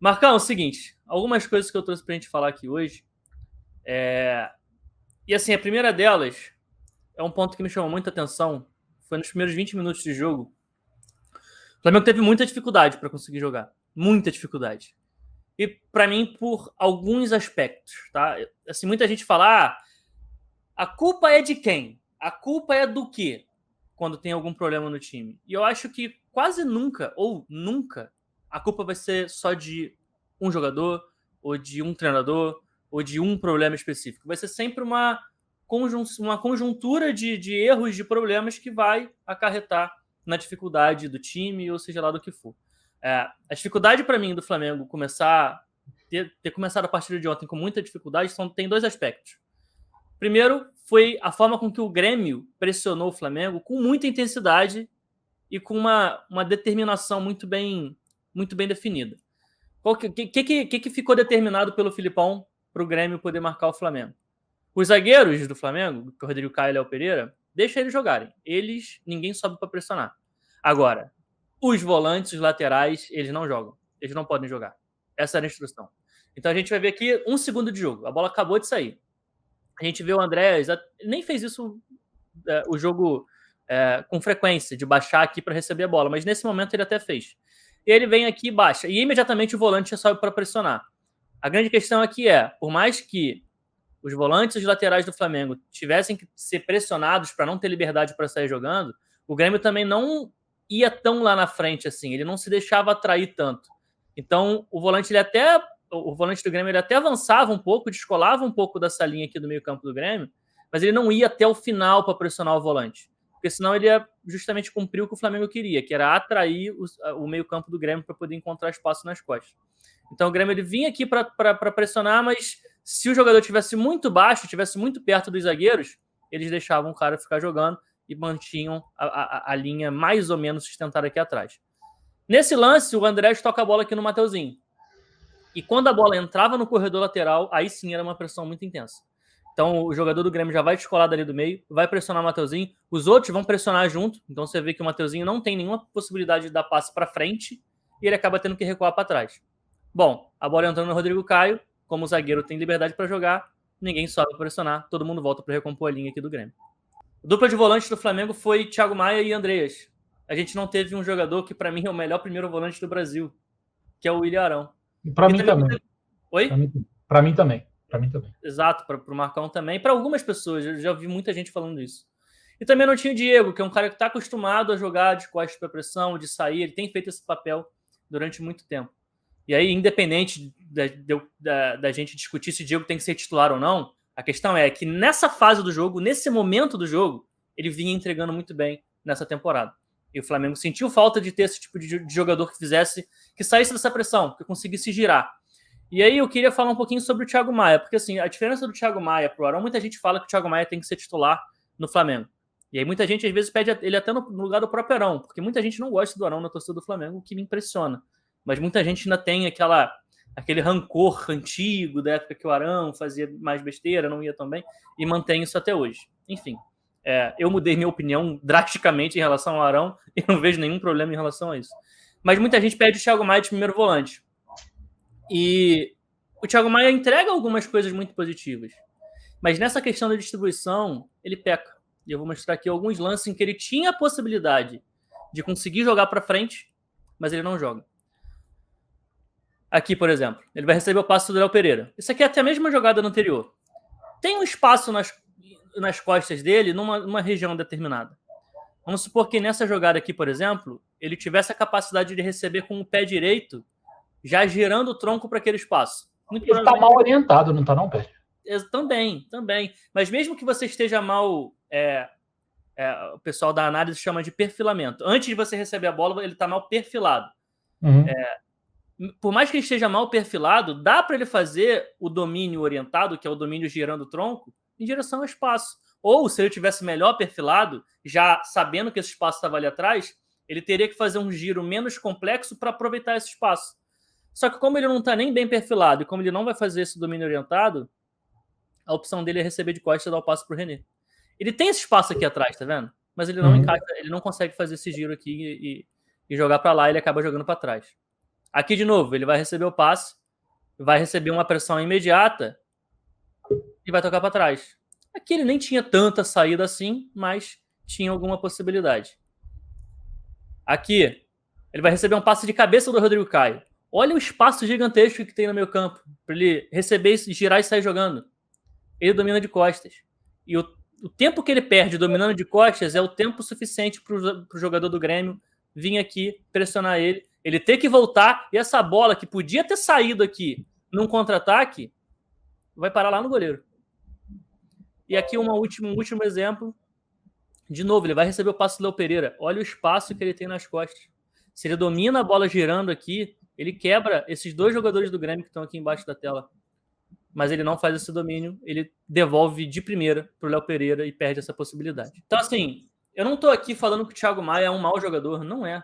Marcão, é o seguinte, algumas coisas que eu trouxe pra gente falar aqui hoje. E assim, a primeira delas é um ponto que me chamou muita atenção. Foi nos primeiros 20 minutos de jogo. O Flamengo teve muita dificuldade pra conseguir jogar. Muita dificuldade. E pra mim, por alguns aspectos, tá? Assim, muita gente fala, a culpa é de quem? A culpa é do quê? Quando tem algum problema no time. E eu acho que quase nunca, ou nunca, a culpa vai ser só de um jogador, ou de um treinador, ou de um problema específico. Vai ser sempre uma conjuntura de erros, de problemas que vai acarretar na dificuldade do time, ou seja lá do que for. A dificuldade para mim do Flamengo ter começado a partida de ontem com muita dificuldade tem dois aspectos. Primeiro, foi a forma com que o Grêmio pressionou o Flamengo com muita intensidade e com uma determinação muito bem definida. O que ficou determinado pelo Filipão para o Grêmio poder marcar o Flamengo? Os zagueiros do Flamengo, o Rodrigo Caio e o Léo Pereira, deixa eles jogarem. Ninguém sobe para pressionar. Agora, os volantes, os laterais, eles não jogam. Eles não podem jogar. Essa era a instrução. Então a gente vai ver aqui 1 segundo de jogo. A bola acabou de sair. A gente vê o Andrés, nem fez isso o jogo com frequência, de baixar aqui para receber a bola, mas nesse momento ele até fez. Ele vem aqui e baixa, e imediatamente o volante já sobe para pressionar. A grande questão aqui por mais que os volantes e os laterais do Flamengo tivessem que ser pressionados para não ter liberdade para sair jogando, o Grêmio também não ia tão lá na frente assim, ele não se deixava atrair tanto. Então, o volante do Grêmio ele até avançava um pouco, descolava um pouco dessa linha aqui do meio-campo do Grêmio, mas ele não ia até o final para pressionar o volante, porque senão ele ia justamente cumprir o que o Flamengo queria, que era atrair o meio-campo do Grêmio para poder encontrar espaço nas costas. Então o Grêmio ele vinha aqui para pressionar, mas se o jogador estivesse muito baixo, estivesse muito perto dos zagueiros, eles deixavam o cara ficar jogando e mantinham a linha mais ou menos sustentada aqui atrás. Nesse lance, o Andrés toca a bola aqui no Mateuzinho. E quando a bola entrava no corredor lateral, aí sim era uma pressão muito intensa. Então o jogador do Grêmio já vai descolar dali do meio, vai pressionar o Mateuzinho, os outros vão pressionar junto, então você vê que o Mateuzinho não tem nenhuma possibilidade de dar passe para frente e ele acaba tendo que recuar para trás. Bom, a bola entrando no Rodrigo Caio, como o zagueiro tem liberdade para jogar, ninguém sobe para pressionar, todo mundo volta para recompor a linha aqui do Grêmio. A dupla de volantes do Flamengo foi Thiago Maia e Andreas. A gente não teve um jogador que para mim é o melhor primeiro volante do Brasil, que é o William Arão. Para mim também. Oi? Para mim também. Exato, para o Marcão também. Para algumas pessoas, eu já ouvi muita gente falando isso. E também não tinha o Diego, que é um cara que está acostumado a jogar de costas para pressão, de sair. Ele tem feito esse papel durante muito tempo. E aí, independente da gente discutir se o Diego tem que ser titular ou não, a questão é que nessa fase do jogo, nesse momento do jogo, ele vinha entregando muito bem nessa temporada. E o Flamengo sentiu falta de ter esse tipo de jogador que saísse dessa pressão, que conseguisse girar. E aí eu queria falar um pouquinho sobre o Thiago Maia, porque assim, a diferença do Thiago Maia pro Arão, muita gente fala que o Thiago Maia tem que ser titular no Flamengo. E aí muita gente às vezes pede ele até no lugar do próprio Arão, porque muita gente não gosta do Arão na torcida do Flamengo, o que me impressiona. Mas muita gente ainda tem aquele rancor antigo da época que o Arão fazia mais besteira, não ia tão bem, e mantém isso até hoje. Enfim, eu mudei minha opinião drasticamente em relação ao Arão e não vejo nenhum problema em relação a isso. Mas muita gente pede o Thiago Maia de primeiro volante. E o Thiago Maia entrega algumas coisas muito positivas. Mas nessa questão da distribuição, ele peca. E eu vou mostrar aqui alguns lances em que ele tinha a possibilidade de conseguir jogar para frente, mas ele não joga. Aqui, por exemplo, ele vai receber o passe do Léo Pereira. Isso aqui é até a mesma jogada no anterior. Tem um espaço nas costas dele numa região determinada. Vamos supor que nessa jogada aqui, por exemplo, ele tivesse a capacidade de receber com o pé direito, já girando o tronco para aquele espaço. Muito ele está mal orientado, não está não, Pé? Também. Mas mesmo que você esteja mal... o pessoal da análise chama de perfilamento. Antes de você receber a bola, ele está mal perfilado. Uhum. Por mais que ele esteja mal perfilado, dá para ele fazer o domínio orientado, que é o domínio girando o tronco, em direção ao espaço. Ou, se ele tivesse melhor perfilado, já sabendo que esse espaço estava ali atrás, ele teria que fazer um giro menos complexo para aproveitar esse espaço. Só que como ele não está nem bem perfilado e como ele não vai fazer esse domínio orientado, a opção dele é receber de costas e dar o passo para o René. Ele tem esse espaço aqui atrás, tá vendo? Mas ele não encaixa, ele não consegue fazer esse giro aqui e jogar para lá, ele acaba jogando para trás. Aqui, de novo, ele vai receber o passe, vai receber uma pressão imediata e vai tocar para trás. Aqui ele nem tinha tanta saída assim, mas tinha alguma possibilidade. Aqui, ele vai receber um passe de cabeça do Rodrigo Caio. Olha o espaço gigantesco que tem no meio campo para ele receber, girar e sair jogando. Ele domina de costas. E o tempo que ele perde dominando de costas é o tempo suficiente para o jogador do Grêmio vir aqui pressionar ele. Ele ter que voltar e essa bola que podia ter saído aqui num contra-ataque vai parar lá no goleiro. E aqui um último exemplo. De novo, ele vai receber o passe do Léo Pereira. Olha o espaço que ele tem nas costas. Se ele domina a bola girando aqui, ele quebra esses dois jogadores do Grêmio que estão aqui embaixo da tela. Mas ele não faz esse domínio, ele devolve de primeira pro Léo Pereira e perde essa possibilidade. Então, assim, eu não tô aqui falando que o Thiago Maia é um mau jogador, não é.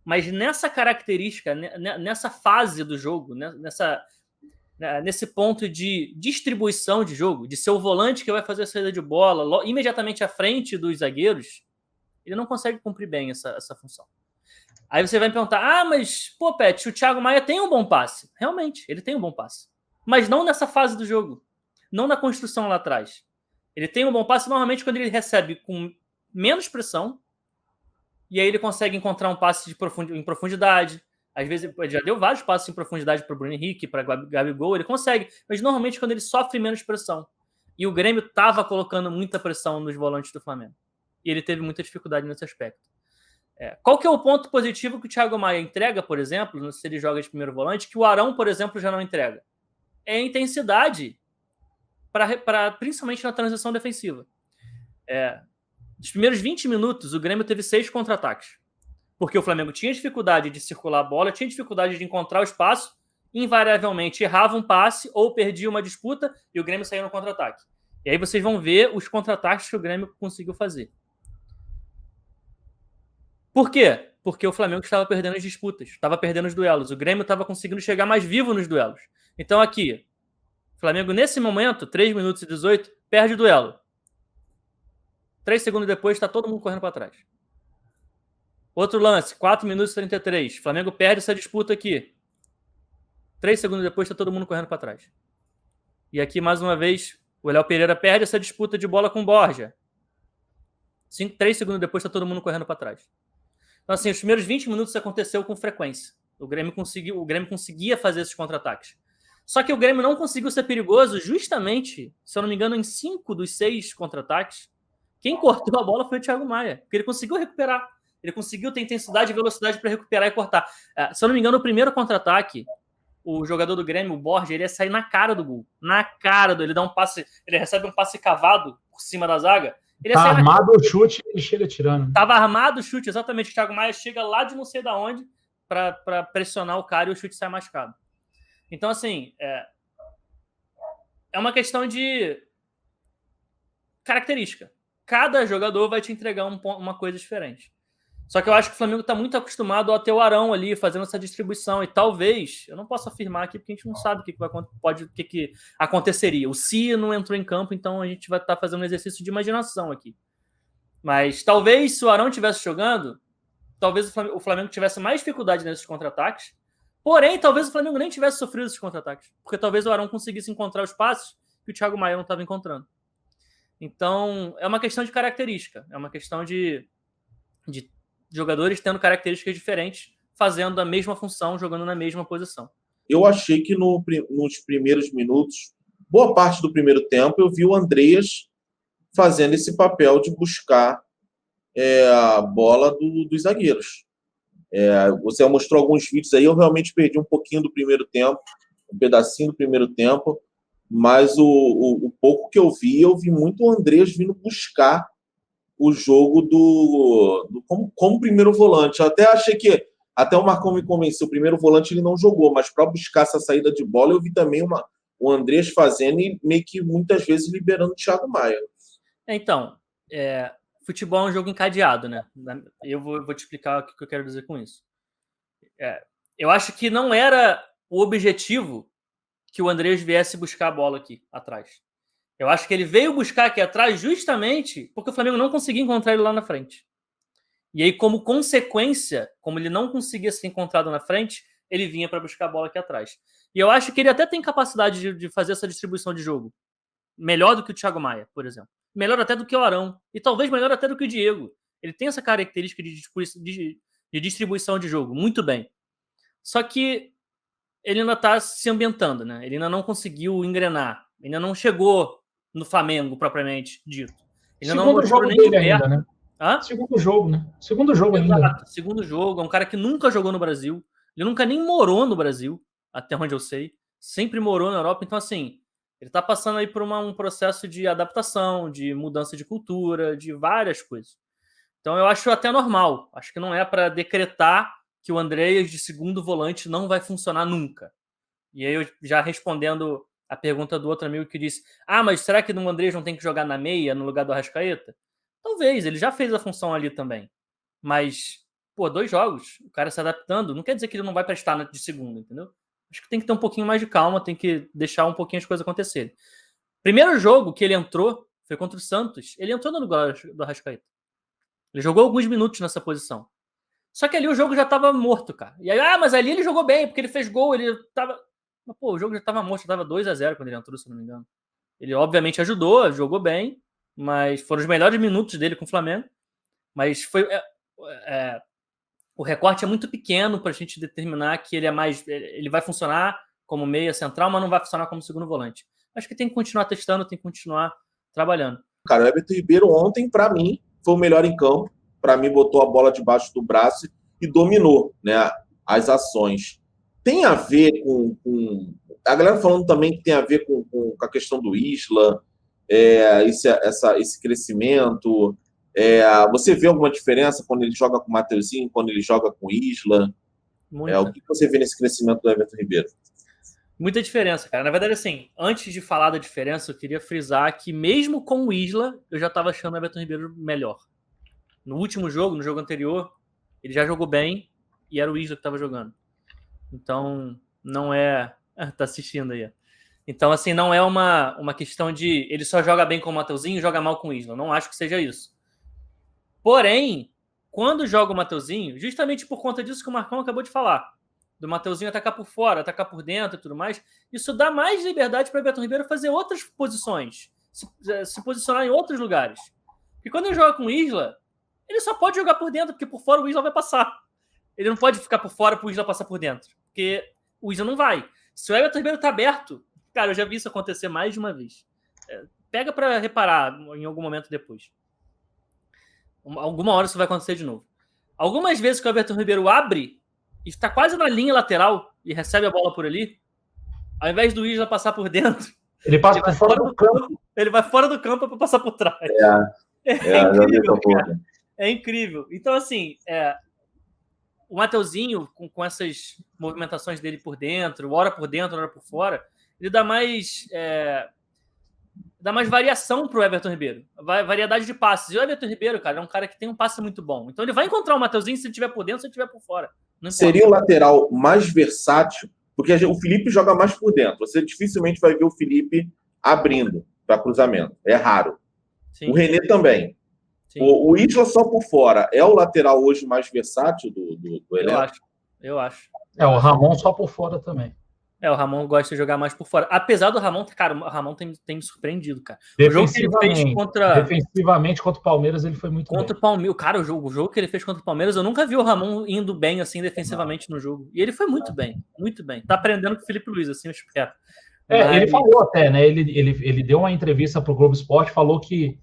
Mas nessa característica, nessa fase do jogo, nesse ponto de distribuição de jogo, de ser o volante que vai fazer a saída de bola imediatamente à frente dos zagueiros, ele não consegue cumprir bem essa função. Aí você vai me perguntar, mas, pô, Pet, o Thiago Maia tem um bom passe. Realmente, ele tem um bom passe. Mas não nessa fase do jogo. Não na construção lá atrás. Ele tem um bom passe normalmente quando ele recebe com menos pressão e aí ele consegue encontrar um passe em profundidade. Às vezes, ele já deu vários passes em profundidade para o Bruno Henrique, para Gabigol, ele consegue. Mas normalmente quando ele sofre menos pressão. E o Grêmio estava colocando muita pressão nos volantes do Flamengo. E ele teve muita dificuldade nesse aspecto. Qual que é o ponto positivo que o Thiago Maia entrega, por exemplo, se ele joga de primeiro volante, que o Arão, por exemplo, já não entrega? É a intensidade, principalmente na transição defensiva. Nos primeiros 20 minutos, o Grêmio teve 6 contra-ataques. Porque o Flamengo tinha dificuldade de circular a bola, tinha dificuldade de encontrar o espaço, invariavelmente errava um passe ou perdia uma disputa e o Grêmio saía no contra-ataque. E aí vocês vão ver os contra-ataques que o Grêmio conseguiu fazer. Por quê? Porque o Flamengo estava perdendo as disputas, estava perdendo os duelos. O Grêmio estava conseguindo chegar mais vivo nos duelos. Então aqui, o Flamengo nesse momento, 3 minutos e 18, perde o duelo. 3 segundos depois, está todo mundo correndo para trás. Outro lance, 4 minutos e 33. O Flamengo perde essa disputa aqui. 3 segundos depois, está todo mundo correndo para trás. E aqui, mais uma vez, o Léo Pereira perde essa disputa de bola com o Borja. 3 segundos depois, está todo mundo correndo para trás. Então, assim, os primeiros 20 minutos aconteceu com frequência. O Grêmio conseguia fazer esses contra-ataques. Só que o Grêmio não conseguiu ser perigoso justamente, se eu não me engano, em 5 dos 6 contra-ataques. Quem cortou a bola foi o Thiago Maia, porque ele conseguiu recuperar. Ele conseguiu ter intensidade e velocidade para recuperar e cortar. Se eu não me engano, o primeiro contra-ataque, o jogador do Grêmio, o Borja, ele ia sair na cara do gol. Na cara do... Ele dá um passe... Ele recebe um passe cavado por cima da zaga. Ele tá armado o chute e chega tirando. Tava armado o chute, exatamente. O Thiago Maia chega lá de não sei da onde para pressionar o cara e o chute sai machucado. Então, assim, é uma questão de característica. Cada jogador vai te entregar uma coisa diferente. Só que eu acho que o Flamengo está muito acostumado a ter o Arão ali fazendo essa distribuição. E talvez, eu não posso afirmar aqui porque a gente não sabe o que aconteceria. O Si não entrou em campo, então a gente vai estar fazendo um exercício de imaginação aqui. Mas talvez, se o Arão estivesse jogando, talvez o Flamengo tivesse mais dificuldade nesses contra-ataques. Porém, talvez o Flamengo nem tivesse sofrido esses contra-ataques. Porque talvez o Arão conseguisse encontrar os passos que o Thiago Maia não estava encontrando. Então, é uma questão de característica. É uma questão de jogadores tendo características diferentes, fazendo a mesma função, jogando na mesma posição. Eu achei que nos primeiros minutos, boa parte do primeiro tempo, eu vi o Andreas fazendo esse papel de buscar a bola dos zagueiros. Você mostrou alguns vídeos aí, eu realmente perdi um pouquinho do primeiro tempo, um pedacinho do primeiro tempo, mas o pouco que eu vi muito o Andreas vindo buscar o jogo como primeiro volante. Eu até achei que, até o Marcão me convenceu, o primeiro volante ele não jogou, mas para buscar essa saída de bola, eu vi também o Andreas fazendo e meio que muitas vezes liberando o Thiago Maia. Então, futebol é um jogo encadeado, né? Eu vou te explicar o que eu quero dizer com isso. Eu acho que não era o objetivo que o Andreas viesse buscar a bola aqui atrás. Eu acho que ele veio buscar aqui atrás justamente porque o Flamengo não conseguia encontrar ele lá na frente. E aí, como consequência, como ele não conseguia ser encontrado na frente, ele vinha para buscar a bola aqui atrás. E eu acho que ele até tem capacidade de fazer essa distribuição de jogo. Melhor do que o Thiago Maia, por exemplo. Melhor até do que o Arão. E talvez melhor até do que o Diego. Ele tem essa característica de distribuição de jogo. Muito bem. Só que ele ainda está se ambientando, né? Ele ainda não conseguiu engrenar. Ainda não chegou no Flamengo, propriamente dito. Ele ainda não mostrou nem de perto. Ainda, né? Hã? Segundo jogo, né? Segundo jogo ainda. Exato, segundo jogo. É um cara que nunca jogou no Brasil. Ele nunca nem morou no Brasil, até onde eu sei. Sempre morou na Europa. Então, assim, ele está passando aí por um processo de adaptação, de mudança de cultura, de várias coisas. Então, eu acho até normal. Acho que não é para decretar que o Andreas de segundo volante não vai funcionar nunca. E aí, eu já respondendo a pergunta do outro amigo que disse: mas será que o Andreas não tem que jogar na meia no lugar do Arrascaeta? Talvez, ele já fez a função ali também. Mas, 2 jogos, o cara se adaptando, não quer dizer que ele não vai prestar de segundo, entendeu? Acho que tem que ter um pouquinho mais de calma, tem que deixar um pouquinho as coisas acontecerem. Primeiro jogo que ele entrou foi contra o Santos. Ele entrou no lugar do Arrascaeta. Ele jogou alguns minutos nessa posição. Só que ali o jogo já estava morto, cara. E aí, mas ali ele jogou bem, porque ele fez gol, ele tava... Mas, o jogo já estava morto, já estava 2-0 quando ele entrou, se não me engano. Ele, obviamente, ajudou, jogou bem, mas foram os melhores minutos dele com o Flamengo. Mas foi... o recorte é muito pequeno para a gente determinar que ele vai funcionar como meia central, mas não vai funcionar como segundo volante. Acho que tem que continuar testando, tem que continuar trabalhando. Cara, o Everton Ribeiro ontem, para mim, foi o melhor em campo. Para mim, botou a bola debaixo do braço e dominou, né, as ações. Tem a ver com... A galera falando também que tem a ver com a questão do Isla, esse crescimento. Você vê alguma diferença quando ele joga com o Mateuzinho, quando ele joga com o Isla? O que você vê nesse crescimento do Everton Ribeiro? Muita diferença, cara. Na verdade, assim, antes de falar da diferença, eu queria frisar que mesmo com o Isla, eu já estava achando o Everton Ribeiro melhor. No último jogo, no jogo anterior, ele já jogou bem e era o Isla que estava jogando. Então, não é... tá assistindo aí. Então, assim, não é uma questão de ele só joga bem com o Mateuzinho e joga mal com o Isla. Não acho que seja isso. Porém, quando joga o Mateuzinho, justamente por conta disso que o Marcão acabou de falar, do Mateuzinho atacar por fora, atacar por dentro e tudo mais, isso dá mais liberdade para o Everton Ribeiro fazer outras posições, se posicionar em outros lugares. Porque quando ele joga com o Isla, ele só pode jogar por dentro, porque por fora o Isla vai passar. Ele não pode ficar por fora para o Isla passar por dentro, porque o Isla não vai. Se o Everton Ribeiro está aberto, cara, eu já vi isso acontecer mais de uma vez. Pega para reparar em algum momento depois. Alguma hora isso vai acontecer de novo. Algumas vezes que o Everton Ribeiro abre e está quase na linha lateral e recebe a bola por ali, ao invés do Isla passar por dentro, ele passa por fora do campo. Ele vai fora do campo para passar por trás. É incrível, cara. É incrível. Então, assim, o Mateuzinho, com essas movimentações dele por dentro, hora por dentro, hora por fora, ele dá mais variação pro Everton Ribeiro. Variedade de passes. E o Everton Ribeiro, cara, é um cara que tem um passe muito bom. Então ele vai encontrar o Mateuzinho se ele estiver por dentro, se ele estiver por fora. Seria o lateral mais versátil, porque o Felipe joga mais por dentro. Você dificilmente vai ver o Felipe abrindo para cruzamento. É raro. Sim. O René também. O Isla só por fora. É o lateral hoje mais versátil do elenco? Eu acho. O Ramon só por fora também. O Ramon gosta de jogar mais por fora. Apesar do Ramon, cara, o Ramon tem me surpreendido, cara. Defensivamente contra o Palmeiras, ele foi muito bem. Contra o Palmeiras, cara, o jogo que ele fez contra o Palmeiras, eu nunca vi o Ramon indo bem assim defensivamente no jogo. E ele foi muito bem, muito bem. Tá aprendendo com o Felipe Luiz, assim, eu espero. Ele falou até, né? Ele deu uma entrevista pro Globo Esporte, falou que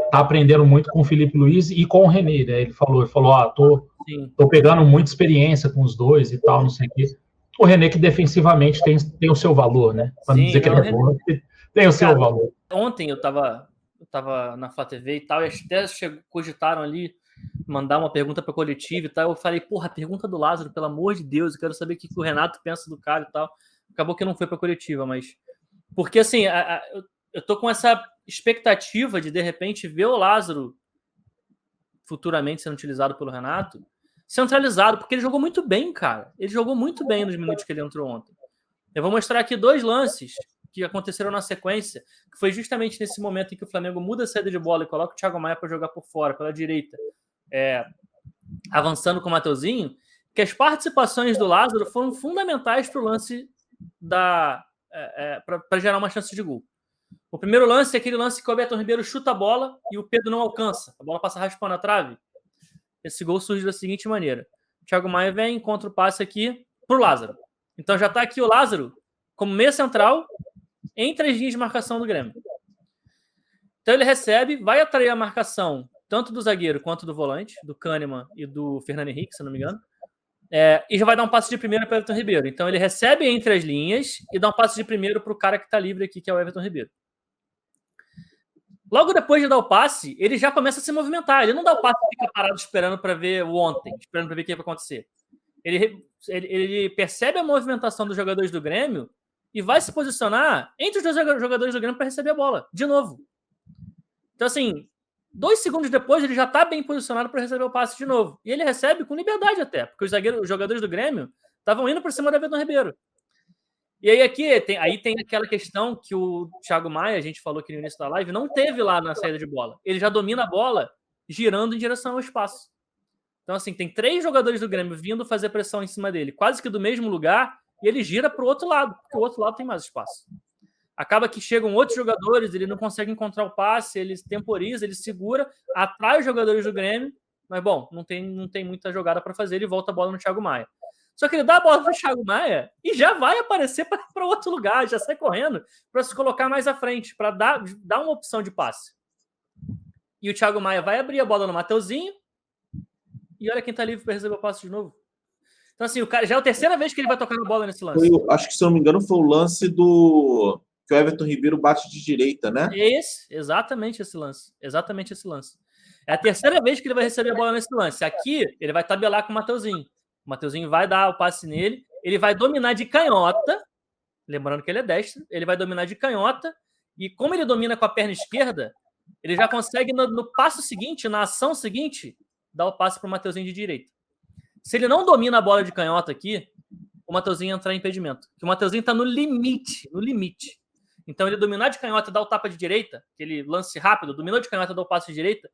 tá aprendendo muito com o Felipe Luiz e com o René, né? Ele falou, tô pegando muita experiência com os dois e tal, não sei o quê. O René que defensivamente tem o seu valor, né? Para não dizer que ele é bom, tem o seu valor. Ontem eu tava na Flá TV e tal, e até cogitaram ali mandar uma pergunta para coletiva e tal. Eu falei, pergunta do Lázaro, pelo amor de Deus, eu quero saber o que o Renato pensa do cara e tal. Acabou que não foi para coletiva, mas... Porque, assim, eu tô com essa expectativa de repente, ver o Lázaro futuramente sendo utilizado pelo Renato centralizado, porque ele jogou muito bem, cara. Ele jogou muito bem nos minutos que ele entrou ontem. Eu vou mostrar aqui 2 lances que aconteceram na sequência, que foi justamente nesse momento em que o Flamengo muda a saída de bola e coloca o Thiago Maia para jogar por fora, pela direita, avançando com o Mateuzinho, que as participações do Lázaro foram fundamentais para o lance para gerar uma chance de gol. O primeiro lance é aquele lance que o Everton Ribeiro chuta a bola e o Pedro não alcança. A bola passa raspando a trave. Esse gol surge da seguinte maneira. O Thiago Maia vem, encontra o passe aqui para o Lázaro. Então já está aqui o Lázaro como meia central entre as linhas de marcação do Grêmio. Então ele recebe, vai atrair a marcação tanto do zagueiro quanto do volante, do Kahneman e do Fernando Henrique, se não me engano. E já vai dar um passe de primeiro para o Everton Ribeiro. Então ele recebe entre as linhas e dá um passe de primeiro para o cara que está livre aqui, que é o Everton Ribeiro. Logo depois de dar o passe, ele já começa a se movimentar. Ele não dá o passe e fica parado esperando para ver o ontem, esperando para ver o que vai acontecer. Ele percebe a movimentação dos jogadores do Grêmio e vai se posicionar entre os dois jogadores do Grêmio para receber a bola, de novo. Então, assim, 2 segundos depois, ele já está bem posicionado para receber o passe de novo. E ele recebe com liberdade até, porque os jogadores do Grêmio estavam indo por cima do Everton Ribeiro. E aí aqui tem aquela questão que o Thiago Maia, a gente falou aqui no início da live, não teve lá na saída de bola. Ele já domina a bola girando em direção ao espaço. Então, assim, tem 3 jogadores do Grêmio vindo fazer pressão em cima dele, quase que do mesmo lugar, e ele gira para o outro lado, porque o outro lado tem mais espaço. Acaba que chegam outros jogadores, ele não consegue encontrar o passe, ele temporiza, ele segura, atrai os jogadores do Grêmio, mas, bom, não tem muita jogada para fazer, ele volta a bola no Thiago Maia. Só que ele dá a bola para o Thiago Maia e já vai aparecer para outro lugar, já sai correndo para se colocar mais à frente, para dar uma opção de passe. E o Thiago Maia vai abrir a bola no Mateuzinho e olha quem está livre para receber o passe de novo. Então, assim, o cara já é a terceira vez que ele vai tocar na bola nesse lance. Acho que, se eu não me engano, foi o lance que o Everton Ribeiro bate de direita, né? Exatamente esse lance. Exatamente esse lance. É a terceira vez que ele vai receber a bola nesse lance. Aqui, ele vai tabelar com o Mateuzinho. O Mateuzinho vai dar o passe nele, ele vai dominar de canhota, lembrando que ele é destro, ele vai dominar de canhota, e como ele domina com a perna esquerda, ele já consegue, no passo seguinte, na ação seguinte, dar o passe para o Mateuzinho de direita. Se ele não domina a bola de canhota aqui, o Mateuzinho entrar em impedimento. Porque o Mateuzinho está no limite. Então, ele dominar de canhota, dar o tapa de direita, aquele lance rápido, dominou de canhota, dá o passe de direita,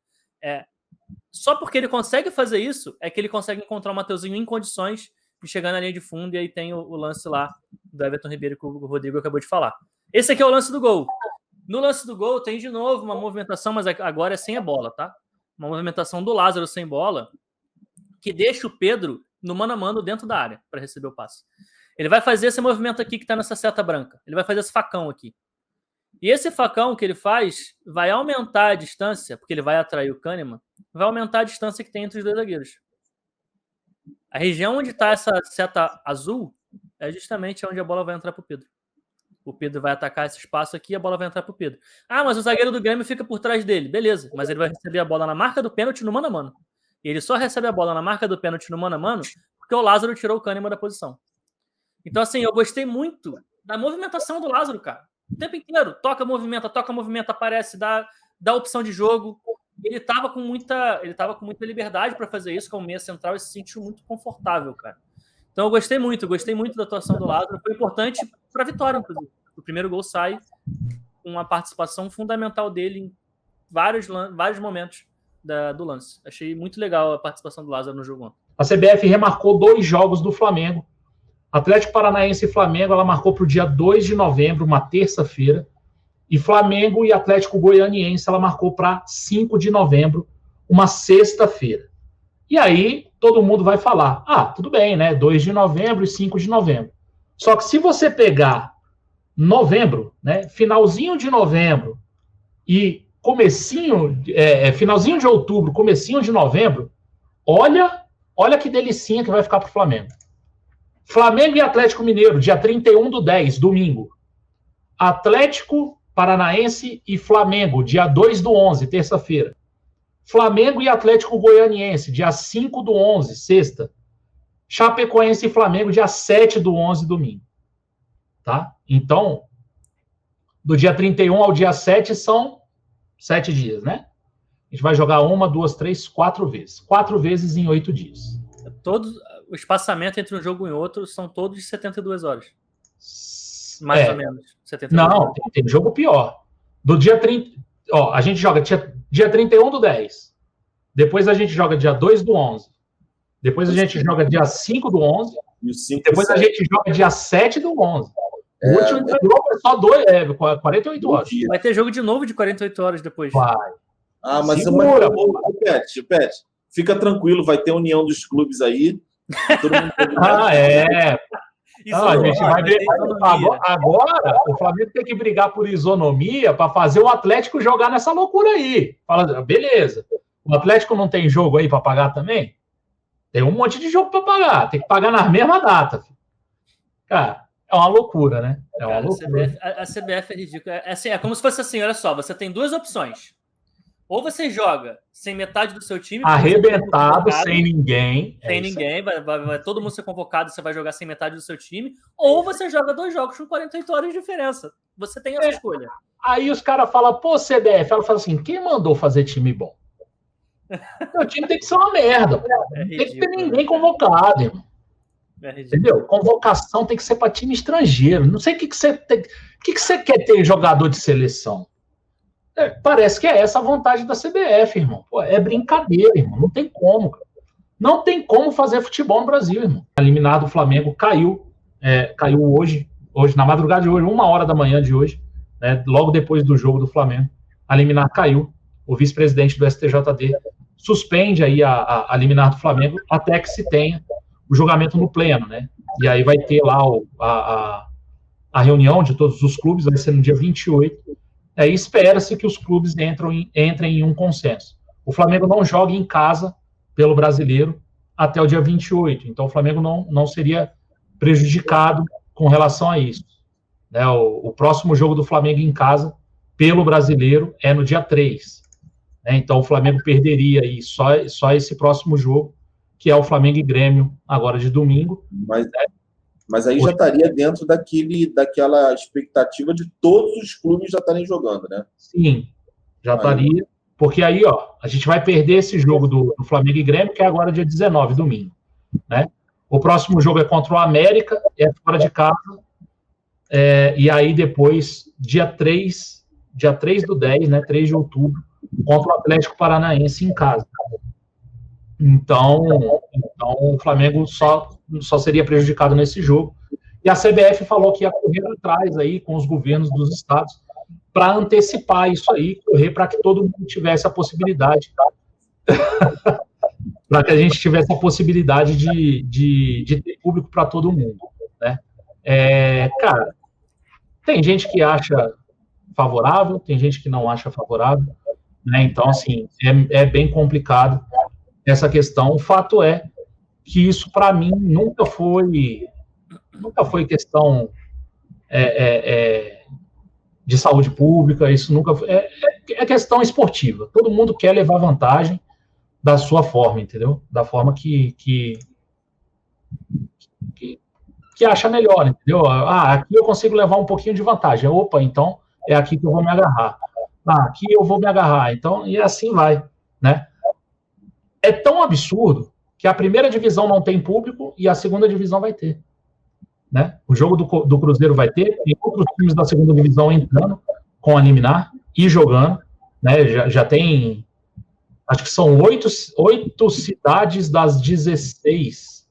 só porque ele consegue fazer isso, é que ele consegue encontrar o Mateuzinho em condições de chegar na linha de fundo, e aí tem o lance lá do Everton Ribeiro que o Rodrigo acabou de falar. Esse aqui é o lance do gol. No lance do gol tem de novo uma movimentação, mas agora é sem a bola, tá? Uma movimentação do Lázaro sem bola, que deixa o Pedro no mano a mano dentro da área para receber o passe. Ele vai fazer esse movimento aqui que está nessa seta branca. Ele vai fazer esse facão aqui. E esse facão que ele faz vai aumentar a distância, porque ele vai atrair o Kahneman, vai aumentar a distância que tem entre os dois zagueiros. A região onde está essa seta azul é justamente onde a bola vai entrar para o Pedro. O Pedro vai atacar esse espaço aqui e a bola vai entrar para o Pedro. Ah, mas o zagueiro do Grêmio fica por trás dele. Beleza, mas ele vai receber a bola na marca do pênalti no mano a mano. E ele só recebe a bola na marca do pênalti no mano a mano porque o Lázaro tirou o Kahneman da posição. Então, assim, eu gostei muito da movimentação do Lázaro, cara. O tempo inteiro. Toca, movimenta, aparece, dá opção de jogo. Ele tava com muita liberdade para fazer isso como meia central e se sentiu muito confortável, cara. Então eu gostei muito da atuação do Lázaro. Foi importante para a vitória, inclusive. O primeiro gol sai com uma participação fundamental dele em vários momentos do lance. Achei muito legal a participação do Lázaro no jogo ontem. A CBF remarcou 2 jogos do Flamengo. Atlético Paranaense e Flamengo, ela marcou para o dia 2 de novembro, uma terça-feira. E Flamengo e Atlético Goianiense, ela marcou para 5 de novembro, uma sexta-feira. E aí, todo mundo vai falar, tudo bem, né? 2 de novembro e 5 de novembro. Só que se você pegar novembro, né? Finalzinho de novembro e finalzinho de outubro, comecinho de novembro, olha que delicinha que vai ficar para o Flamengo. Flamengo e Atlético Mineiro, dia 31/10, domingo. Atlético Paranaense e Flamengo, dia 2/11, terça-feira. Flamengo e Atlético Goianiense, dia 5/11, sexta. Chapecoense e Flamengo, dia 7/11, domingo. Tá? Então, do dia 31 ao dia 7 são 7 dias, né? A gente vai jogar 1, 2, 3, 4 vezes. 4 vezes em 8 dias. O espaçamento entre um jogo e outro são todos de 72 horas. Mais ou menos. 72 não, horas. Tem jogo pior. Do dia 30... a gente joga dia 31/10. Depois a gente joga dia 2/11. Depois a gente joga dia 5 do 11. E depois a gente joga dia 7 do 11. O último jogo é só 48 horas. Vai ter jogo de novo de 48 horas depois. Vai. Mas Pet, fica tranquilo, vai ter união dos clubes aí. Todo mundo a gente vai ver. Agora, o Flamengo tem que brigar por isonomia para fazer o Atlético jogar nessa loucura aí. Fala, beleza. O Atlético não tem jogo aí para pagar também? Tem um monte de jogo para pagar. Tem que pagar na mesma data. Cara, é uma loucura, né? É uma loucura. A CBF é ridícula. É como se fosse assim, olha só, você tem duas opções. Ou você joga sem metade do seu time... Arrebentado, sem ninguém. Sem ninguém, vai todo mundo ser convocado, você vai jogar sem metade do seu time. Ou você joga 2 jogos com 48 horas de diferença. Você tem essa escolha. Aí os caras falam, pô, CBF, ela fala assim, quem mandou fazer time bom? O time tem que ser uma merda. Não tem que ter ninguém convocado, irmão. Entendeu? Convocação tem que ser para time estrangeiro. Não sei o que você tem. O que você quer ter jogador de seleção? Parece que é essa a vontade da CBF, irmão. Pô, é brincadeira, irmão. Não tem como. Cara. Não tem como fazer futebol no Brasil, irmão. Eliminado o Flamengo caiu. Caiu hoje, na madrugada de hoje, 1h da manhã de hoje, né, logo depois do jogo do Flamengo. A liminar caiu. O vice-presidente do STJD suspende aí a liminar do Flamengo até que se tenha o julgamento no pleno, né? E aí vai ter lá a reunião de todos os clubes, vai ser no dia 28. E espera-se que os clubes entrem em um consenso. O Flamengo não joga em casa pelo Brasileiro até o dia 28, então o Flamengo não seria prejudicado com relação a isso. Né? O próximo jogo do Flamengo em casa pelo Brasileiro é no dia 3. Né? Então o Flamengo perderia aí só esse próximo jogo, que é o Flamengo e Grêmio, agora de domingo. Mas aí já estaria dentro daquela expectativa de todos os clubes já estarem jogando, né? Sim, já estaria. Porque aí, a gente vai perder esse jogo do Flamengo e Grêmio, que é agora dia 19, domingo. Né? O próximo jogo é contra o América, é fora de casa. E aí depois, dia 3 do 10, né, 3 de outubro, contra o Atlético Paranaense em casa. Então o Flamengo só seria prejudicado nesse jogo. E a CBF falou que ia correr atrás aí com os governos dos estados para antecipar isso aí, correr para que todo mundo tivesse a possibilidade, para que a gente tivesse a possibilidade de ter público para todo mundo. Né? Cara, tem gente que acha favorável, tem gente que não acha favorável, né? Então, assim, é bem complicado essa questão. O fato é que isso, para mim, nunca foi questão de saúde pública, isso nunca foi, é questão esportiva. Todo mundo quer levar vantagem da sua forma, entendeu? Da forma que acha melhor, entendeu? Aqui eu consigo levar um pouquinho de vantagem. Opa, então é aqui que eu vou me agarrar. Aqui eu vou me agarrar. Então, e assim vai, né? É tão absurdo que a primeira divisão não tem público e a segunda divisão vai ter. Né? O jogo do Cruzeiro vai ter, tem outros times da segunda divisão entrando com a liminar e jogando. Né? Já tem, acho que são 8 cidades das 16.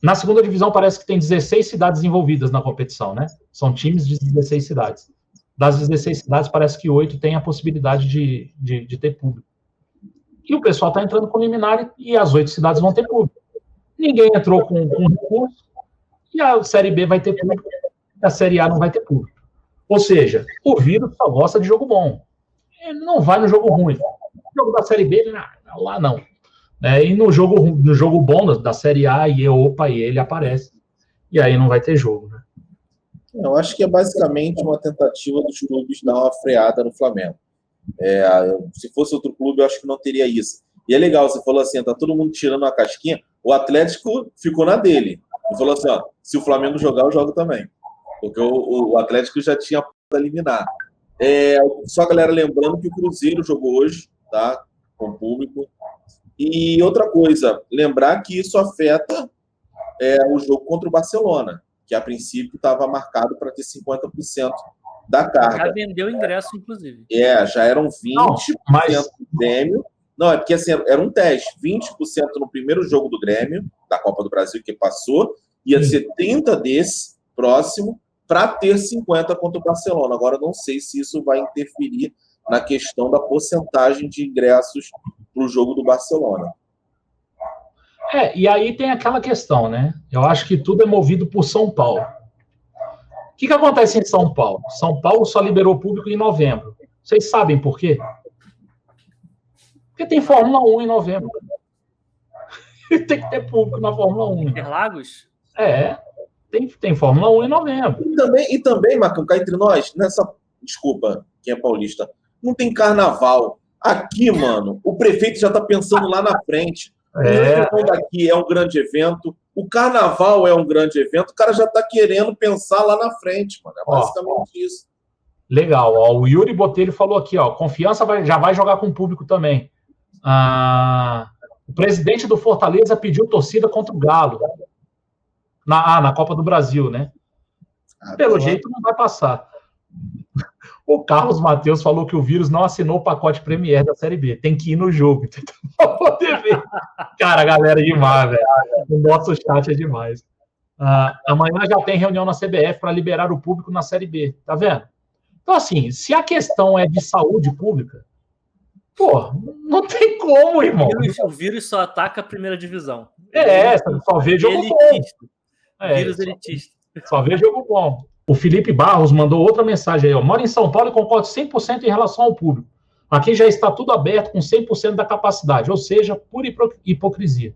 Na segunda divisão parece que tem 16 cidades envolvidas na competição. Né? São times de 16 cidades. Das 16 cidades, parece que 8 têm a possibilidade de ter público. E o pessoal está entrando com liminar e as 8 cidades vão ter público. Ninguém entrou com recurso e a Série B vai ter público e a Série A não vai ter público. Ou seja, o vírus só gosta de jogo bom. Ele não vai no jogo ruim. No jogo da Série B, lá não. E no jogo bom da Série A, ele aparece. E aí não vai ter jogo. Né? Eu acho que é basicamente uma tentativa dos clubes dar uma freada no Flamengo. Se fosse outro clube, eu acho que não teria isso. E é legal, você falou assim, tá todo mundo tirando uma casquinha. O Atlético ficou na dele. Ele falou assim, se o Flamengo jogar, eu jogo também. Porque o Atlético já tinha a eliminar. Só a galera lembrando que o Cruzeiro jogou hoje, tá? Com o público. E outra coisa, lembrar que isso afeta o jogo contra o Barcelona, que a princípio estava marcado para ter 50% da carga. Já vendeu ingresso, inclusive. Já eram 20% do prêmio Não, é porque assim, era um teste. 20% no primeiro jogo do Grêmio, da Copa do Brasil, que passou, ia ser 30 desse próximo, para ter 50 contra o Barcelona. Agora, não sei se isso vai interferir na questão da porcentagem de ingressos para o jogo do Barcelona. E aí tem aquela questão, né? Eu acho que tudo é movido por São Paulo. O que acontece em São Paulo? São Paulo só liberou público em novembro. Vocês sabem por quê? Porque tem Fórmula 1 em novembro. Tem que ter público na Fórmula 1. Interlagos? Tem Fórmula 1 em novembro. E também, Marcão, cá entre nós, desculpa, quem é paulista, não tem carnaval. Aqui, mano, o prefeito já está pensando lá na frente. O daqui é um grande evento, o carnaval é um grande evento, o cara já está querendo pensar lá na frente, mano. É basicamente isso. Legal, o Yuri Botelho falou aqui, Confiança já vai jogar com o público também. O presidente do Fortaleza pediu torcida contra o Galo. Na Copa do Brasil, né? Pelo jeito não vai passar. O Carlos Matheus falou que o Vírus não assinou o pacote Premier da Série B. Tem que ir no jogo pra poder ver. Cara, a galera é demais, velho. O nosso chat é demais. Amanhã já tem reunião na CBF para liberar o público na Série B. Tá vendo? Então, assim, se a questão é de saúde pública, não tem como, irmão. O Vírus só ataca a primeira divisão. Só vê jogo bom. Vírus elitista. Só vê jogo bom. O Felipe Barros mandou outra mensagem aí. Moro em São Paulo e concordo 100% em relação ao público. Aqui já está tudo aberto com 100% da capacidade, ou seja, pura hipocrisia.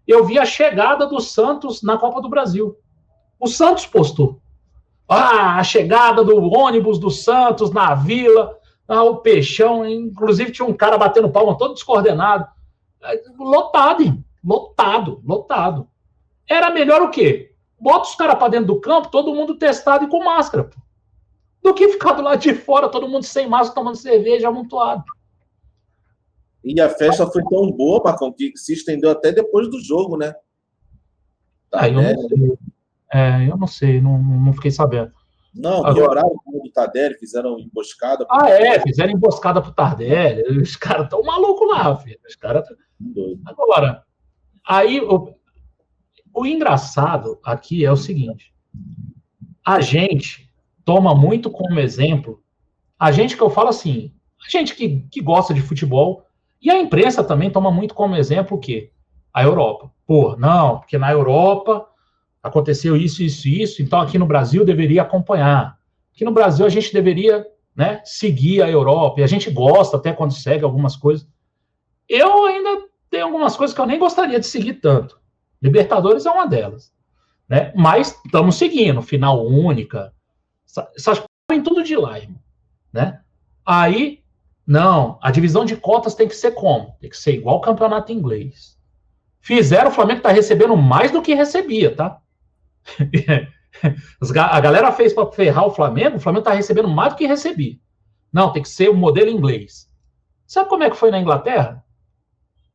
Eu vi a chegada do Santos na Copa do Brasil. O Santos postou. A chegada do ônibus do Santos na Vila, o Peixão, inclusive tinha um cara batendo palma todo descoordenado. Lotado, hein? Lotado. Era melhor o quê? Bota os caras para dentro do campo, todo mundo testado e com máscara. Do que ficar do lado de fora, todo mundo sem máscara, tomando cerveja, amontoado. E a festa foi tão boa, Marcão, que se estendeu até depois do jogo, né? Eu não sei, não fiquei sabendo. Não, quebraram o time do Tardelli, fizeram emboscada. Fizeram emboscada pro Tardelli. Os caras estão malucos lá, filho. Os caras Agora, aí... O engraçado aqui é o seguinte, a gente toma muito como exemplo, a gente que eu falo assim, a gente que gosta de futebol, e a imprensa também toma muito como exemplo o quê? A Europa. Porque na Europa aconteceu isso, então aqui no Brasil deveria acompanhar. Aqui no Brasil a gente deveria, né, seguir a Europa, e a gente gosta até quando segue algumas coisas. Eu ainda tenho algumas coisas que eu nem gostaria de seguir tanto. Libertadores é uma delas, né? Mas estamos seguindo, final única, essas coisas vem tudo de lá, irmão, né? Aí, não, a divisão de cotas tem que ser como? Tem que ser igual ao campeonato inglês. Fizeram, o Flamengo está recebendo mais do que recebia, tá? A galera fez para ferrar o Flamengo está recebendo mais do que recebia. Não, tem que ser o modelo inglês. Sabe como é que foi na Inglaterra?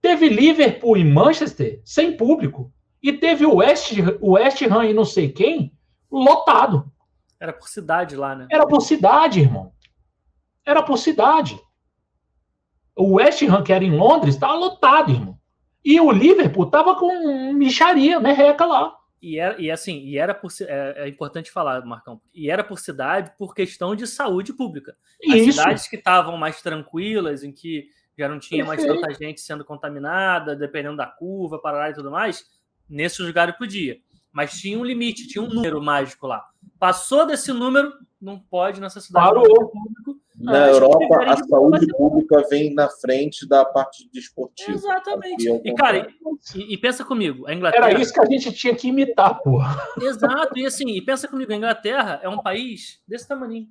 Teve Liverpool e Manchester sem público. E teve o West Ham e não sei quem lotado. Era por cidade lá, né? Era por cidade, irmão. Era por cidade. O West Ham, que era em Londres, estava lotado, irmão. E o Liverpool estava com micharia, merreca lá. É importante falar, Marcão, e era por cidade por questão de saúde pública. Isso. As cidades que estavam mais tranquilas, em que já não tinha mais tanta gente sendo contaminada, dependendo da curva, parará e tudo mais, nesses lugares podia. Mas tinha um limite, tinha um número mágico lá. Passou desse número, não pode nessa cidade. Parou. Na Europa, a saúde pública vem na frente da parte desportiva. Exatamente. E, cara, e pensa comigo, a Inglaterra... Era isso que a gente tinha que imitar, porra. Exato, e pensa comigo, a Inglaterra é um país desse tamanho.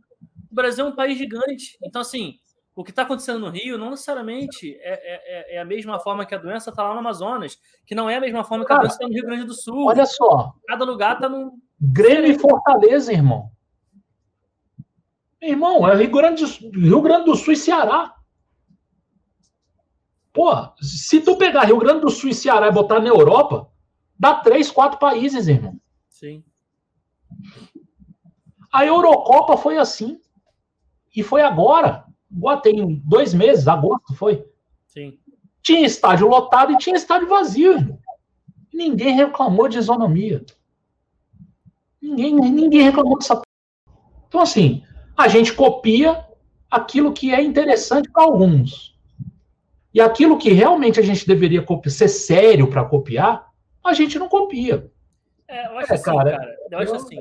O Brasil é um país gigante. Então, assim, o que está acontecendo no Rio não necessariamente é a mesma forma que a doença está lá no Amazonas, que não é a mesma forma que a doença está no Rio Grande do Sul. Olha só. Cada lugar está num... Grêmio e Fortaleza, irmão. Irmão, é Rio Grande do Sul e Ceará. Pô, se tu pegar Rio Grande do Sul e Ceará e botar na Europa, dá 3, 4 países, irmão. Sim. A Eurocopa foi assim. E foi agora. Tem 2 meses, agosto foi. Sim. Tinha estádio lotado e tinha estádio vazio, irmão. Ninguém reclamou de isonomia. Ninguém reclamou dessa. Então, assim, a gente copia aquilo que é interessante para alguns. E aquilo que realmente a gente deveria ser sério para copiar, a gente não copia. Eu acho assim, cara. Eu acho assim.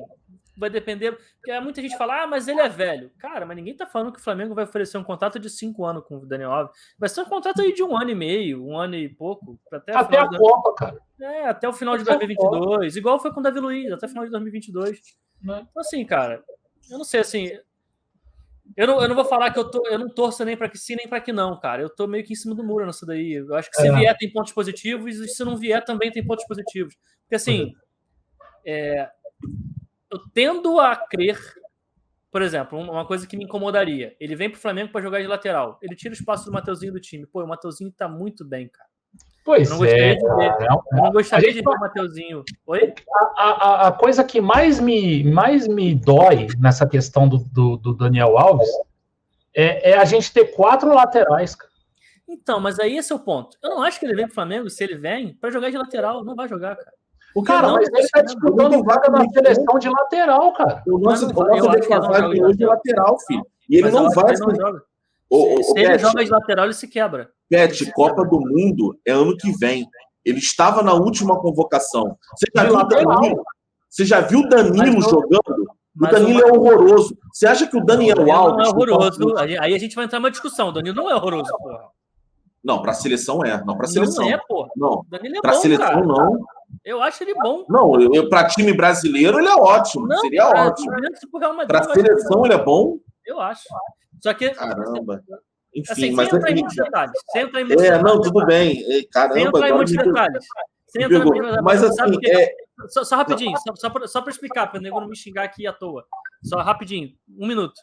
Vai depender. Porque muita gente fala, mas ele é velho. Cara, mas ninguém tá falando que o Flamengo vai oferecer um contrato de 5 anos com o Daniel Alves. Vai ser um contrato aí de 1 ano e meio, 1 ano e pouco. Até a Copa, cara. Até o final de 2022. Igual foi com o Davi Luiz, até o final de 2022. Então, assim, cara, eu não sei, assim. Eu não vou falar que eu não torço nem pra que sim, nem pra que não, cara. Eu tô meio que em cima do muro nessa daí. Eu acho que se vier tem pontos positivos, e se não vier também tem pontos positivos. Porque, assim, eu tendo a crer, por exemplo, uma coisa que me incomodaria. Ele vem pro Flamengo pra jogar de lateral. Ele tira o espaço do Mateuzinho do time. Pô, o Mateuzinho tá muito bem, cara. Pois eu não gostaria de ver o Mateuzinho. Oi? A coisa que mais me dói nessa questão do Daniel Alves é a gente ter 4 laterais, cara. Então, mas aí esse é o ponto. Eu não acho que ele vem pro Flamengo, se ele vem, pra jogar de lateral. Não vai jogar, cara. Mas ele tá disputando vaga na seleção de lateral, cara. O nosso defasagem hoje de lateral, filho. E ele não vai... Se ele joga de lateral, ele se quebra. Pet, Copa do Mundo é ano que vem. Ele estava na última convocação. Você já viu o Danilo jogando? O Danilo é horroroso. Você acha que o Daniel Alves... não é horroroso. Aí a gente vai entrar numa discussão. O Danilo não é horroroso, porra. Não, pra seleção é. Não, pra seleção. Não é, porra. Não. Danilo é pra bom, seleção, cara. não. Eu acho ele bom. Não, pra time brasileiro ele é ótimo. Não, seria ótimo. Pra seleção ele é bom? Eu acho. Só que... Caramba. Enfim, assim, mas... Sem entrar em muitos detalhes. Não, tudo bem. Caramba, sem entrar em muitos detalhes. Mas assim... Só rapidinho, só para explicar, para o nego não me xingar aqui à toa. Só rapidinho, 1 minuto.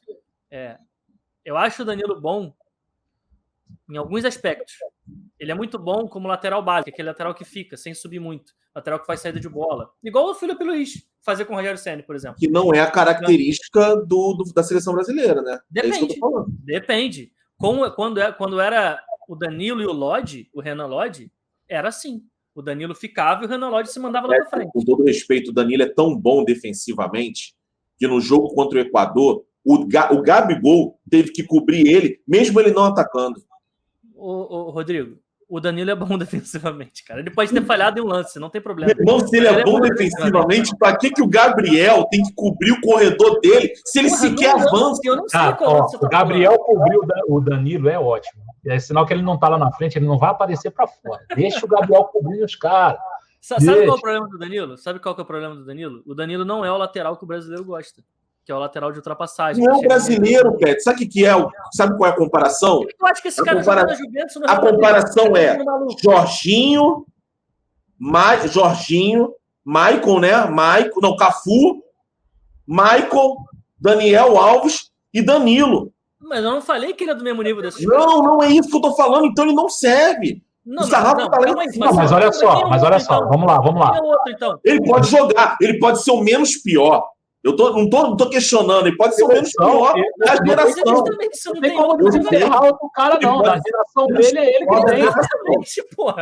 Eu acho o Danilo bom em alguns aspectos. Ele é muito bom como lateral básico, aquele lateral que fica, sem subir muito. Lateral que faz saída de bola. Igual o Felipe Luiz fazer com o Rogério Ceni, por exemplo. Que não é a característica da seleção brasileira, né? Depende. É isso que eu tô falando. Depende. Quando era o Danilo e o Lodge, o Renan Lodge, era assim. O Danilo ficava e o Renan Lodge se mandava lá pra frente. Com todo respeito, o Danilo é tão bom defensivamente que no jogo contra o Equador, o Gabigol teve que cobrir ele, mesmo ele não atacando. Rodrigo, o Danilo é bom defensivamente, cara. Ele pode ter falhado em um lance, não tem problema. Não, se ele é bom defensivamente, pra que o Gabriel tem que cobrir o corredor dele se ele sequer avança? Eu não sei qual você tá o Gabriel cobriu o Danilo, é ótimo. É sinal que ele não tá lá na frente, ele não vai aparecer pra fora. Deixa o Gabriel cobrir os caras. Sabe qual é o problema do Danilo? Sabe qual que é o problema do Danilo? O Danilo não é o lateral que o brasileiro gosta, que é o lateral de ultrapassagem. Não é o brasileiro, Pet. Sabe o que é? Sabe qual é a comparação? Eu acho que esse cara joga na Juventus. A comparação é Jorginho, Maicon, né? Cafu, Maicon, Daniel Alves e Danilo. Mas eu não falei que ele é do mesmo nível desses caras. Não é isso que eu tô falando. Então ele não serve. O sarrafo tá lá em cima. Mas olha só. Vamos lá. Ele pode jogar. Ele pode ser o menos pior. Eu não tô questionando, ele pode ser o menos pior da geração. Não tem como você errar outro cara, não. Da geração dele é ele que tem.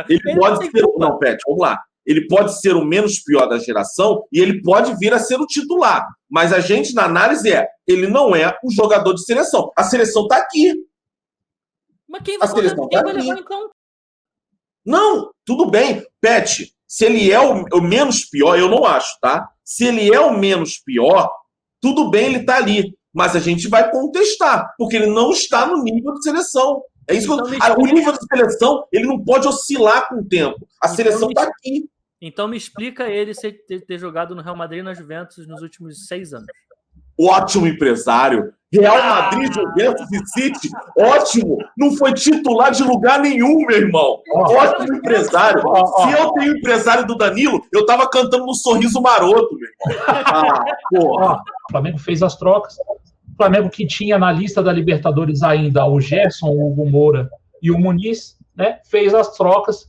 Ele pode ser... Não, Pet, vamos lá. Ele pode ser o menos pior da geração e ele pode vir a ser o titular. Mas a gente, na análise, ele não é o jogador de seleção. A seleção tá aqui. Mas quem vai levar, então? Não, tudo bem. Pet, se ele é o menos pior, eu não acho, tá? Se ele é o menos pior, tudo bem, ele tá ali. Mas a gente vai contestar, porque ele não está no nível de seleção. É isso então, que o nível de seleção, ele não pode oscilar com o tempo. A seleção tá aqui. Então me explica ele ter jogado no Real Madrid e na Juventus nos últimos 6 anos. Ótimo empresário. Real Madrid, Juventus e City, ótimo. Não foi titular de lugar nenhum, meu irmão. Ótimo empresário. Se eu tenho empresário do Danilo, eu tava cantando no Sorriso Maroto, meu irmão. O Flamengo fez as trocas. O Flamengo que tinha na lista da Libertadores ainda o Gerson, o Hugo Moura e o Muniz, né, fez as trocas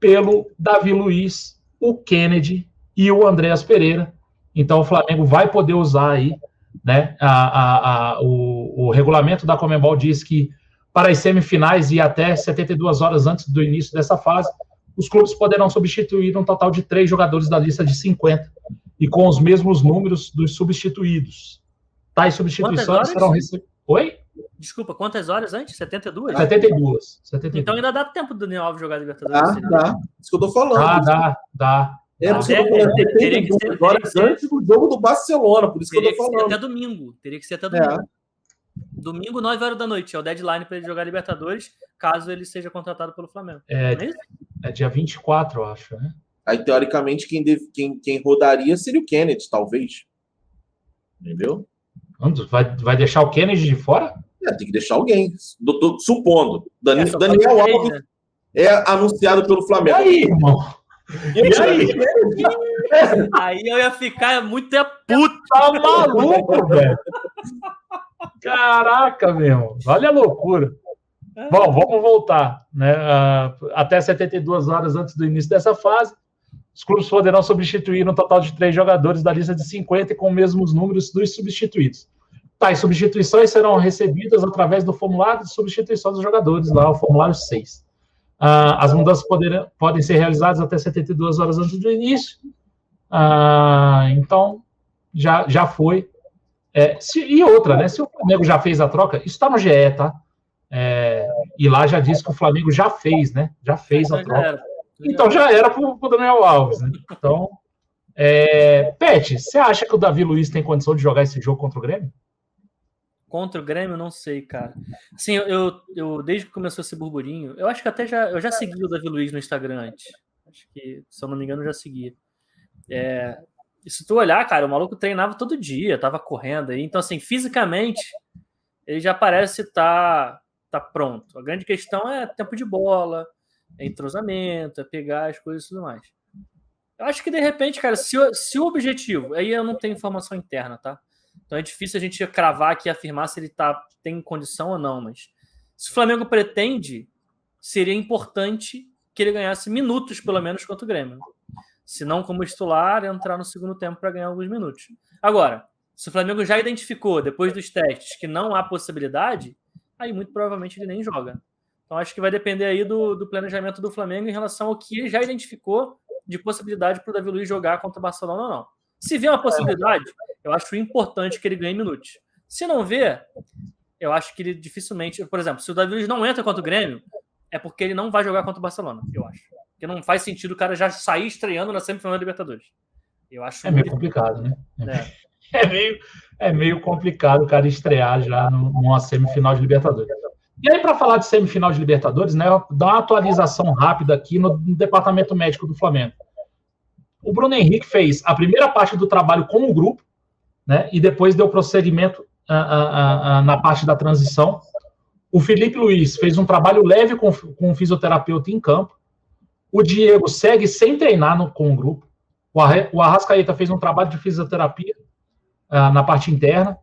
pelo Davi Luiz, o Kennedy e o Andreas Pereira. Então o Flamengo vai poder usar aí, né, o regulamento da Conmebol diz que para as semifinais e até 72 horas antes do início dessa fase, os clubes poderão substituir um total de 3 jogadores da lista de 50 e com os mesmos números dos substituídos. Tais substituições serão recebidas... Oi? Desculpa, quantas horas antes? 72? 72. Então ainda dá tempo do Daniel Alves jogar Libertadores. Dá. Isso que eu tô falando. Dá. É, por isso que eu tô falando. 72 horas antes do jogo do Barcelona. Por isso que eu tô falando. Teria que ser até domingo. Domingo, 9 horas da noite. É o deadline para ele jogar Libertadores, caso ele seja contratado pelo Flamengo. É dia 24, eu acho, né? Aí, teoricamente, quem rodaria seria o Kennedy, talvez. Entendeu? Vai deixar o Kennedy de fora? Tem que deixar alguém. Supondo. Daniel Alves é anunciado pelo Flamengo. E aí, irmão? Aí eu ia ficar muito puto. Tá maluco, velho. Caraca, meu irmão. Olha a loucura. Bom, vamos voltar, né? Até 72 horas antes do início dessa fase, os clubes poderão substituir um total de 3 jogadores da lista de 50 e com os mesmos números dos substituídos. Tais substituições serão recebidas através do formulário de substituição dos jogadores, lá o formulário 6. As mudanças podem ser realizadas até 72 horas antes do início. Então, já foi. E outra, né? Se o Flamengo já fez a troca, isso está no GE, tá? E lá já disse que o Flamengo já fez, né? Já fez a troca. Então já era para o Daniel Alves, né? Então, Pet, você acha que o Davi Luiz tem condição de jogar esse jogo contra o Grêmio? Contra o Grêmio, não sei, cara. Assim, eu desde que começou esse burburinho, eu acho que até eu já segui o Davi Luiz no Instagram antes. Acho que, se eu não me engano, eu já segui. E se tu olhar, cara, o maluco treinava todo dia, tava correndo aí. Então, assim, fisicamente, ele já parece tá pronto. A grande questão é tempo de bola, é entrosamento, é pegar as coisas e tudo mais. Eu acho que, de repente, cara, se o objetivo... Aí eu não tenho informação interna, tá? Então é difícil a gente cravar aqui e afirmar se ele tem condição ou não, mas se o Flamengo pretende, seria importante que ele ganhasse minutos, pelo menos, contra o Grêmio. Se não como titular, entrar no segundo tempo para ganhar alguns minutos. Agora, se o Flamengo já identificou, depois dos testes, que não há possibilidade, aí muito provavelmente ele nem joga. Então acho que vai depender aí do planejamento do Flamengo em relação ao que ele já identificou de possibilidade para o Davi Luiz jogar contra o Barcelona ou não. Se vê uma possibilidade, eu acho importante que ele ganhe minutos. Se não vê, eu acho que ele dificilmente... Por exemplo, se o Davi Luiz não entra contra o Grêmio, é porque ele não vai jogar contra o Barcelona, eu acho. Porque não faz sentido o cara já sair estreando na semifinal da Libertadores. Eu acho meio complicado, né? É meio complicado o cara estrear já numa semifinal de Libertadores. E aí, para falar de semifinal de Libertadores, né, dá uma atualização rápida aqui no departamento médico do Flamengo. O Bruno Henrique fez a primeira parte do trabalho com o grupo, né, e depois deu procedimento na parte da transição. O Felipe Luiz fez um trabalho leve com o fisioterapeuta em campo. O Diego segue sem treinar com o grupo. O Arrascaeta fez um trabalho de fisioterapia na parte interna.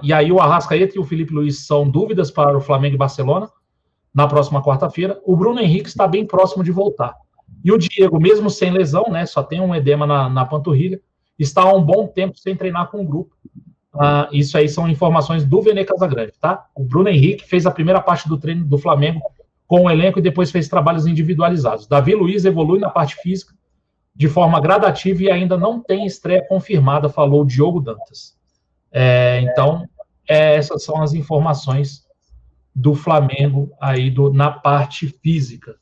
E aí o Arrascaeta e o Felipe Luiz são dúvidas para o Flamengo e Barcelona na próxima quarta-feira. O Bruno Henrique está bem próximo de voltar. E o Diego, mesmo sem lesão, né, só tem um edema na panturrilha, está há um bom tempo sem treinar com o grupo. Isso aí são informações do Vene Casagrande, tá? O Bruno Henrique fez a primeira parte do treino do Flamengo com o elenco e depois fez trabalhos individualizados. Davi Luiz evolui na parte física de forma gradativa e ainda não tem estreia confirmada, falou o Diogo Dantas. Então, essas são as informações do Flamengo aí na parte física.